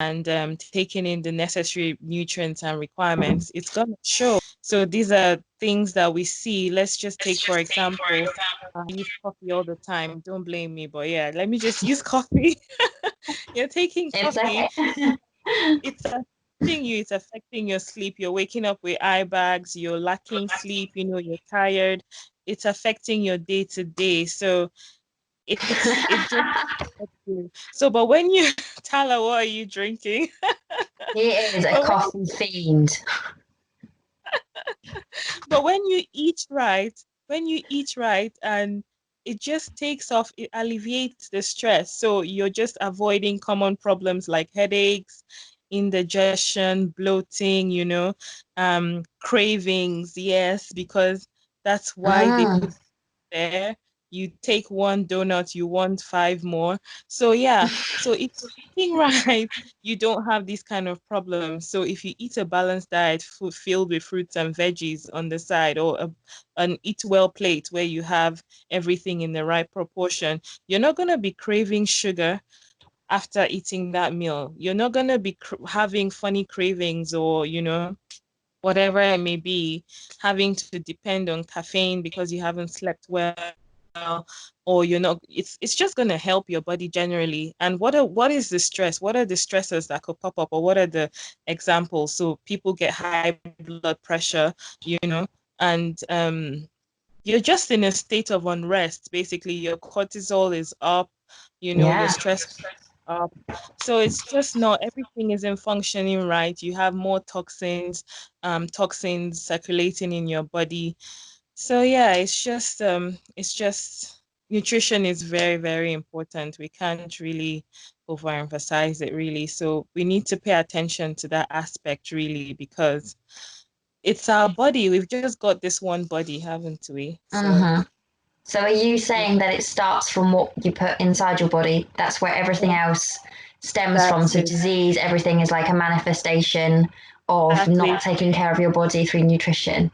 and taking in the necessary nutrients and requirements, it's going to show. So these are things that we see. Let's just take, for example, I use coffee all the time. Don't blame me, but yeah, let me just use coffee. You're taking It's coffee. okay. It's affecting you. It's affecting your sleep. You're waking up with eye bags. You're lacking sleep. You're tired. It's affecting your day to day. So it just affects you. So, but when you Tala, what are you drinking? He is a But coffee fiend. when you eat right, and it just takes off, it alleviates the stress. So you're just avoiding common problems like headaches, indigestion, bloating, cravings. Yes, because that's why they Mm. put there. You take one donut, you want five more. So yeah, so if you're eating right, you don't have these kind of problems. So if you eat a balanced diet, food filled with fruits and veggies on the side, or an eat well plate where you have everything in the right proportion, you're not going to be craving sugar after eating that meal. You're not going to be having funny cravings, or whatever it may be, having to depend on caffeine because you haven't slept well, or you're not. It's just going to help your body generally. And what is the stress? What are the stressors that could pop up, or what are the examples? So people get high blood pressure, and you're just in a state of unrest. Basically, your cortisol is up, your Yeah. stress up. So it's just not, everything isn't functioning right. You have more toxins circulating in your body. So yeah, it's just nutrition is very, very important. We can't really overemphasize it really. So we need to pay attention to that aspect really, because it's our body. We've just got this one body, haven't we? So Mm-hmm. So are you saying that it starts from what you put inside your body? That's where everything else stems from. So exactly, disease, everything is like a manifestation of exactly, not taking care of your body through nutrition.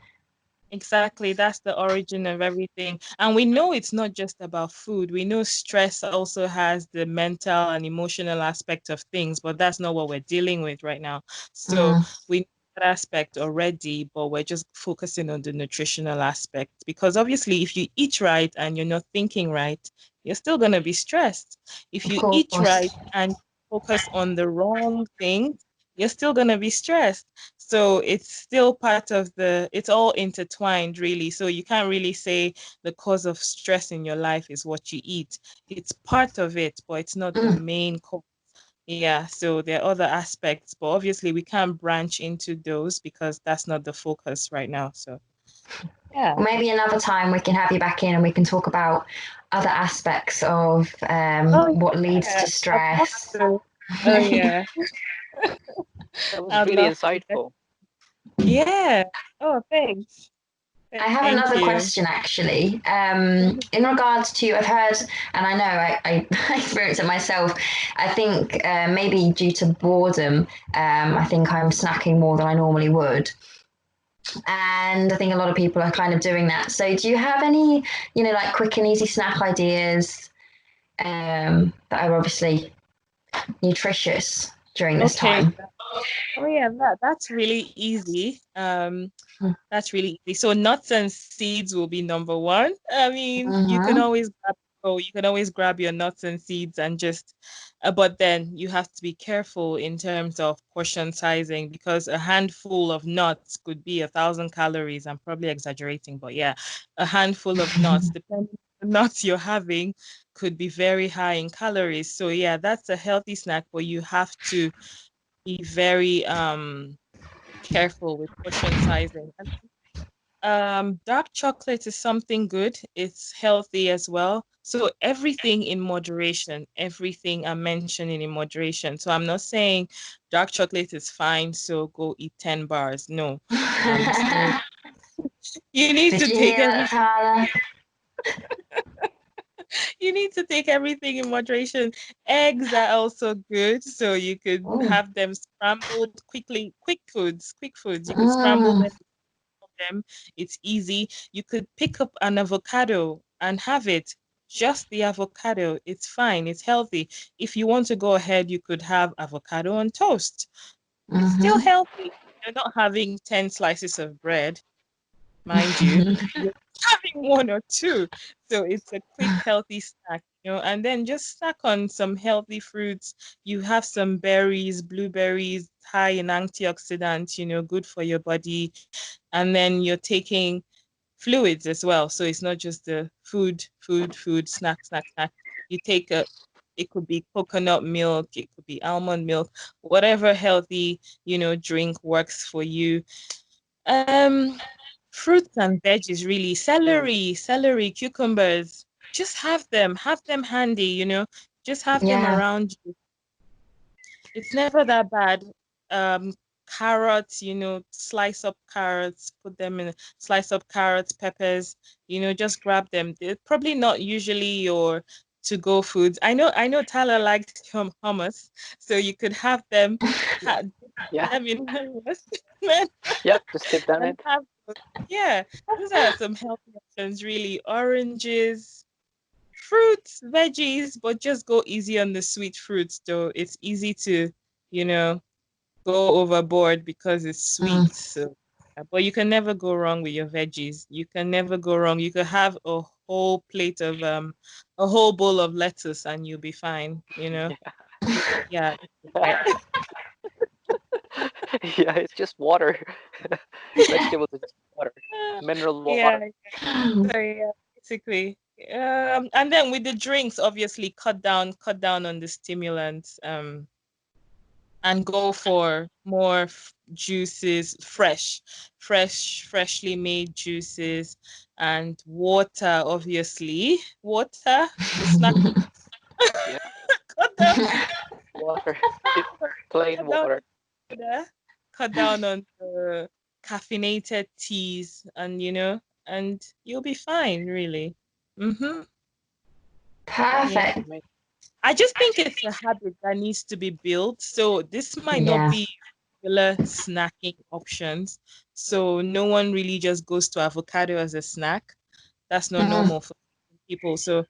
exactly. That's the origin of everything. And we know it's not just about food. We know stress also has the mental and emotional aspect of things, but that's not what we're dealing with right now. So Mm. we know that aspect already, but we're just focusing on the nutritional aspect, because obviously if you eat right and you're not thinking right, you're still going to be stressed. If Of you eat course. right and focus on the wrong things, you're still going to be stressed. So it's still part of it's all intertwined, really. So you can't really say the cause of stress in your life is what you eat. It's part of it, but it's not the Mm. main cause. Yeah, so there are other aspects, but obviously we can't branch into those because that's not the focus right now. So yeah. Well, maybe another time we can have you back in and we can talk about other aspects of Oh what leads yeah, to I'd love stress. to. Oh yeah, That was I'd really love to. insightful. Yeah. Oh, thanks. I have Thank another you. question actually. In regards to, I've heard, and I know I I experienced it myself. I think maybe due to boredom, I think I'm snacking more than I normally would. And I think a lot of people are kind of doing that. So, do you have any, like quick and easy snack ideas that are obviously nutritious during this Okay. time? Oh yeah, that's really easy. That's really easy. So nuts and seeds will be number one. I mean, Mm-hmm. you can always grab your nuts and seeds and just, but then you have to be careful in terms of portion sizing, because a handful of nuts could be 1,000 calories. I'm probably exaggerating, but yeah, a handful of nuts, depending on the nuts you're having, could be very high in calories. So yeah, that's a healthy snack, but you have to be very careful with portion sizing. And dark chocolate is something good. It's healthy as well. So everything in moderation, everything I'm mentioning in moderation. So I'm not saying dark chocolate is fine, so go eat 10 bars. No. I'm saying you need Did to you take hear that, everything Tyler? you need to take everything in moderation. Eggs are also good, so you could Oh. have them scrambled quickly. Quick foods. You could scramble Mm. them. It's easy. You could pick up an avocado and have it. just the avocado. It's fine. It's healthy. If you want to go ahead, you could have avocado on toast. It's still healthy. You're not having 10 slices of bread, mind you. You're having one or two. So it's a quick, healthy snack, and then just snack on some healthy fruits. You have some berries, blueberries, high in antioxidants, good for your body. And then you're taking fluids as well. So it's not just the food, snack, snack, snack. You take it could be coconut milk, it could be almond milk, whatever healthy, drink works for you. Um, Fruits and veggies, really. Celery, cucumbers. Just have them handy, just have them Yeah. around you. It's never that bad. Carrots, slice up carrots, put them in, slice up carrots, peppers, just grab them. They're probably not usually your to-go foods. I know Tyler likes hummus, so you could have them, dip Yeah. them in hummus, Yep. Just dip them and in. have those. Yeah, those are some healthy options, really. Oranges, fruits, veggies, but just go easy on the sweet fruits, though. It's easy to, you know, go overboard because it's sweet. So, but you can never go wrong with your veggies. You can never go wrong. You could have a whole bowl of lettuce and you'll be fine. Yeah. Yeah. Yeah. It's just water. Vegetables are just water, mineral water. Yeah. So yeah, basically. And then with the drinks, obviously cut down on the stimulants. And go for more juices, freshly made juices, and water, obviously. Water, the snack. Yeah. cut down, Water. Plain cut down water. on the, cut down on the caffeinated teas, and you'll be fine, really. Mm-hmm. Yeah. Perfect. Amazing. I just think it's a habit that needs to be built. So this might not Yeah. be regular snacking options. So no one really just goes to avocado as a snack. That's not normal for people. So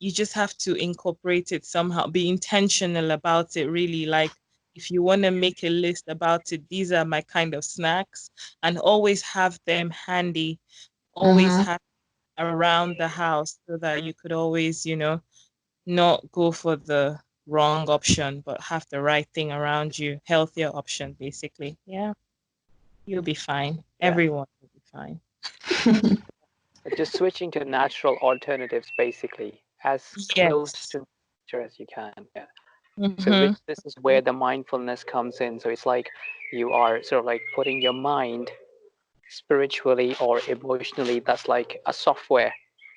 you just have to incorporate it somehow, be intentional about it, really. Like if you want to make a list about it, these are my kind of snacks, and always have them handy, always have around the house so that you could always, not go for the wrong option, but have the right thing around you, healthier option, basically. Yeah, you'll be fine. Yeah. Everyone will be fine. Just switching to natural alternatives, basically, as close Yes. to nature as you can. Yeah. So Mm-hmm. which this is where the mindfulness comes in. So it's like you are sort of like putting your mind spiritually or emotionally. That's like a software.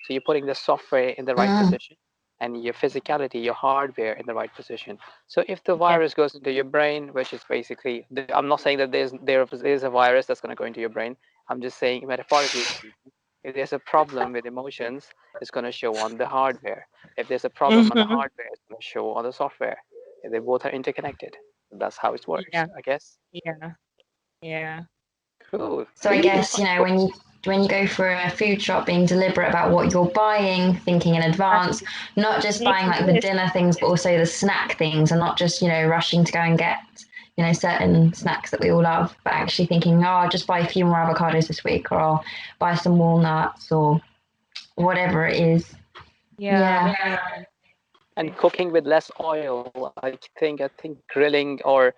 So you're putting the software in the right position and your physicality, your hardware in the right position. So if the Yeah. virus goes into your brain, which is basically, I'm not saying that there is a virus that's going to go into your brain. I'm just saying metaphorically speaking, if there's a problem with emotions, it's going to show on the hardware. If there's a problem on the Mm-hmm. hardware, it's going to show on the software. They both are interconnected. That's how it works, Yeah. I guess. Yeah. Yeah. Cool. So I guess, when you go for a food shop, being deliberate about what you're buying, thinking in advance, not just Make buying a like the list. dinner things, but also the snack things, and not just, rushing to go and get, certain snacks that we all love, but actually thinking, oh, I'll just buy a few more avocados this week, or I'll buy some walnuts, or whatever it is. Yeah. Yeah. Yeah. And cooking with less oil, I think grilling or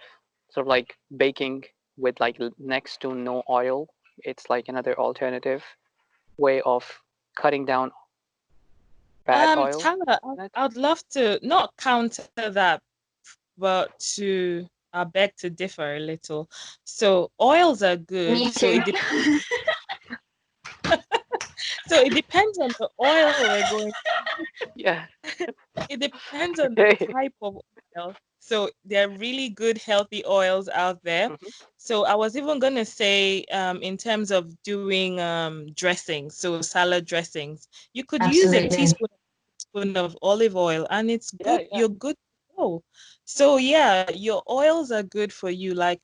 sort of like baking with like next to no oil, it's like another alternative way of cutting down bad oil Tyler, in it. I'd love to not counter that, but to I beg to differ a little. So oils are good. Me too. So it depends on the oil we're going. Yeah. It depends on the Okay. type of oil. So there are really good healthy oils out there. Mhm. So I was even gonna say, in terms of doing dressings, so salad dressings, you could use a Absolutely. teaspoon of olive oil, and it's Yeah, good. yeah. You're good to go. So yeah, your oils are good for you. Like